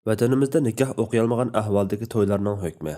Vatanimizda nikoh o'qiyolmagan ahvoldagi to'ylarning hukmi.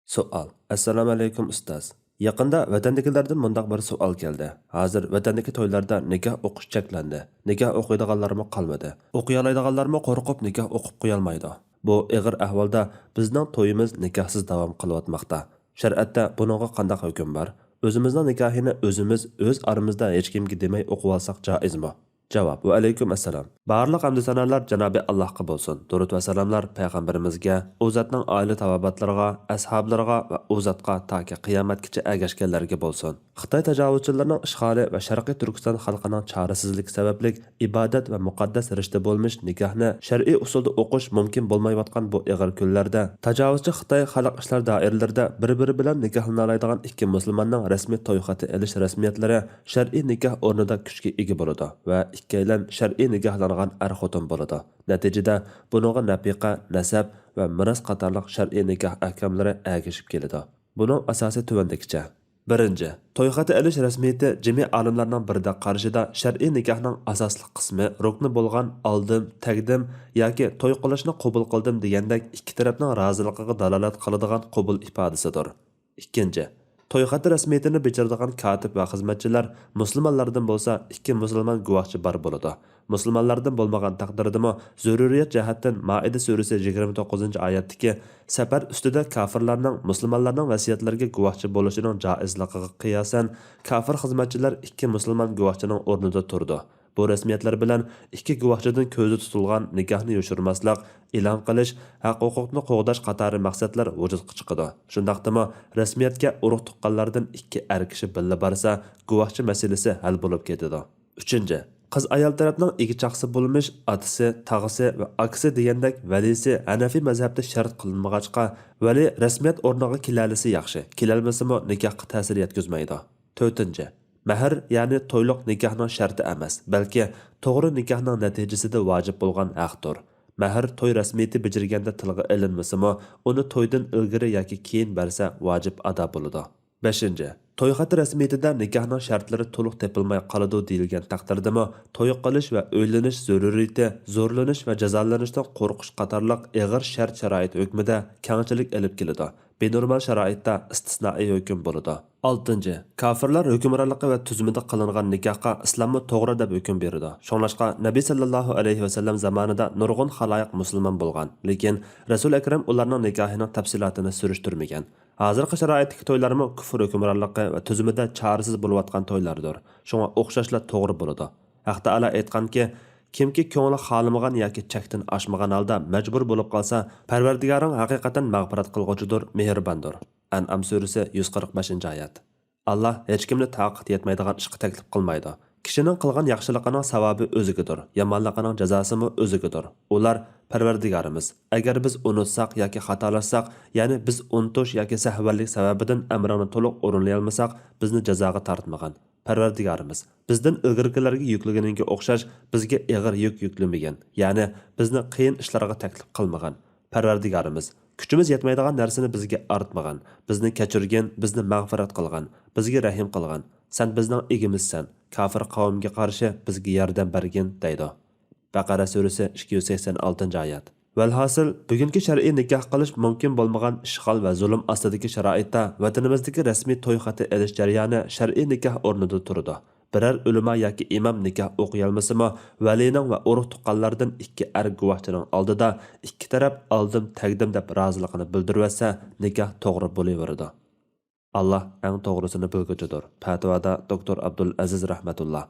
Savol. Assalomu alaykum ustoz. Yaqinda vatandagilardan mundaq bir savol keldi. Hozir vatandagi to'ylarda nikoh o'qish cheklandi. Nikoh o'qiydiganlarmi qolmadi. O'qiy oladiganlarmi qo'rqib nikoh o'qib qo'yolmaydi. Bu ig'ir ahvolda bizning to'yimiz nikohsiz davom qilyotmoqda. Shar'atda buningga qanday hukm bor? O'zimizning nikohini o'zimiz o'z aramizda hech kimga demay o'qib olsak joizmi? Javob. Va alaykum assalom. Barliq hamd sanolar Janobi Allohga bo'lsin. Durud va salomlar payg'ambarimizga, u zotning oila tavobatlariga, ashablariga va u zotga toki qiyomatgacha ergashganlarga bo'lsin. Xitoy tajovuzchilarining ishg'oli va Sharqiy Turkiston xalqining chorasizligi sababli ibodat va muqaddas rishta bo'lmish nikohni shar'iy usulda o'qish mumkin bo'lmayotgan bu ig'ir kunlarda tajovuzchi Xitoy xalq ishlar doiralarida bir-biri bilan nikohlana oladigan ikki musulmonning rasmiy to'yxati elish rasmiyatlari shar'iy nikoh o'rnida kuchga ega bo'ladi va ikkalan shar'iy nikohlangan er-xotin bo'ladi. Natijada buningga nafiqa, nasab va miros qatorliq shar'iy nikoh ahkomlari ergashib keladi. Buning asosi tuvandikicha. Birinchi, to'yxati ilish rasmiyati jami olimlarning birida qarshida shar'iy nikohning asosli qismi rukni bo'lgan oldim, taqdim yoki to'y qilishni qabul qildim degandek ikki tarafning roziligiga dalolat qiladigan qabul ifodasidir. Ikkinchi, to'yxati rasmiyatini bechiradigan kotib va xizmatchilar musulmonlardan bo'lsa ikki musulmon guvohchi bor bo'ladi. Musulmonlardan bo'lmagan taqdirdami zaruriyat jihatdan Maida surasi 29-oyatdagi safar ustida kofirlarning musulmonlarning vasiyatlariga guvohchi bo'lishining joizligiga qiyosan kofir xizmatchilar ikki musulmon guvohchining o'rnida turdi. Bu rasmiyatlar bilan ikki guvohchidan ko'zda tutilgan nikohni yoshirmaslik, e'lon qilish, haq-huquqni qo'g'dash qatori maqsadlar vujudga chiqadi. Shundaqdimi, rasmiyatga urug' tuqqanlardan ikki er kishi billa borsa, guvohchi masalasi hal bo'lib ketadi. Uchinchi, qiz ayol tarafning egichaqsi bo'lmish otasi, tag'isi va akasi degandek valisi Hanafi mazhabida shart qilinmag'achqa, vali rasmiyat o'rniga kelalisi yaxshi. Kelalmasimi nikohga ta'sir yetkazmaydi. To'rtinchi, Mehr, ya'ni to'yliq nikohning sharti emas, balki to'g'ri nikohning natijasida vojib bo'lgan haqdir. Mehr to'y rasmiyati bajarganda tilga ilinmasimi, uni to'ydan ilgari yoki keyin bersa vojib ado bo'ladi. 5. To'yxati rasmiyatida nikohning shartlari to'liq tepilmay qoladi deyilgan taqdirdami, to'y qilish va uylanish zaruriyati, zo'rlanish va jazolanishdan qo'rqish qatorliq ig'ir shart sharoit hukmida kengchilik olib keladi. Benormal sharoitda istisnoi hukm bo'ladi. 6. Kofirlar hukmronligi va tuzumida qilingan nikohga islomni to'g'ri deb hukm beradi. Shunlashqa Nabiy sallallohu alayhi va sallam zamonida nurg'un xaloyiq musulmon bo'lgan, lekin Rasul akram ularning nikohining tafsilotini surishtirmagan. Hozirgi sharoitdagi to'ylarmi kufr hukmronligi va tuzumida chorasiz bo'layotgan to'ylardir. Shunga o'xshashlar to'g'ri bo'ladi. Haq taolo aytganki, kimki ko'ngli xolamagan yoki chakdan oshmagan holda majbur bo'lib qolsa, Parvardigoring haqiqatan mag'firat qilg'uchidir, mehribondir. An'am surasi 145-oyat. Allah hech kimni taqat yetmaydigan ishga taklif qilmaydi. Kishining qilgan yaxshiligining savobi o'zigadir, yomonligining jazosimi o'zigadir. Ular Parvardigorimiz. Agar biz unutsak yoki xatolashsak, ya'ni biz unutish yoki sahvonlik sababidan amrini to'liq o'rinlay olmasak, bizni jazoga tortmagan. Parvardigorimiz bizdan ilgirgilarga yuklaganiga o'xshash bizga ig'ir yuk yuklamagan, ya'ni bizni qiyin ishlarga taklif qilmagan. Parvardigorimiz kuchimiz yetmaydigan narsani bizga ortmagan, bizni kechirgan, bizni mag'firat qilgan, bizga rahim qilgan. Sen bizning egimizsan, kofir qavmga qarshi bizga yordam bergin deydi. Baqara surasi 286-oyat. Valhasil, bugungi shar'iy nikoh qilish mumkin bo'lmagan ishg'ol va zulm ostidagi sharoitda vatanimizdagi rasmiy to'yxati elish jarayoni shar'iy nikoh o'rnida turadi. Biror ulamo yoki imom nikoh o'qiy olmasimi, valining va urug' tuqqanlardan ikki er guvohchining oldida ikki taraf oldim, taqdim deb roziligini bildirsa, nikoh to'g'ri bo'laveradi. Allah eng to'g'risini bilguchidir. Fatvoda Dr. Abdul Aziz rahmatullah.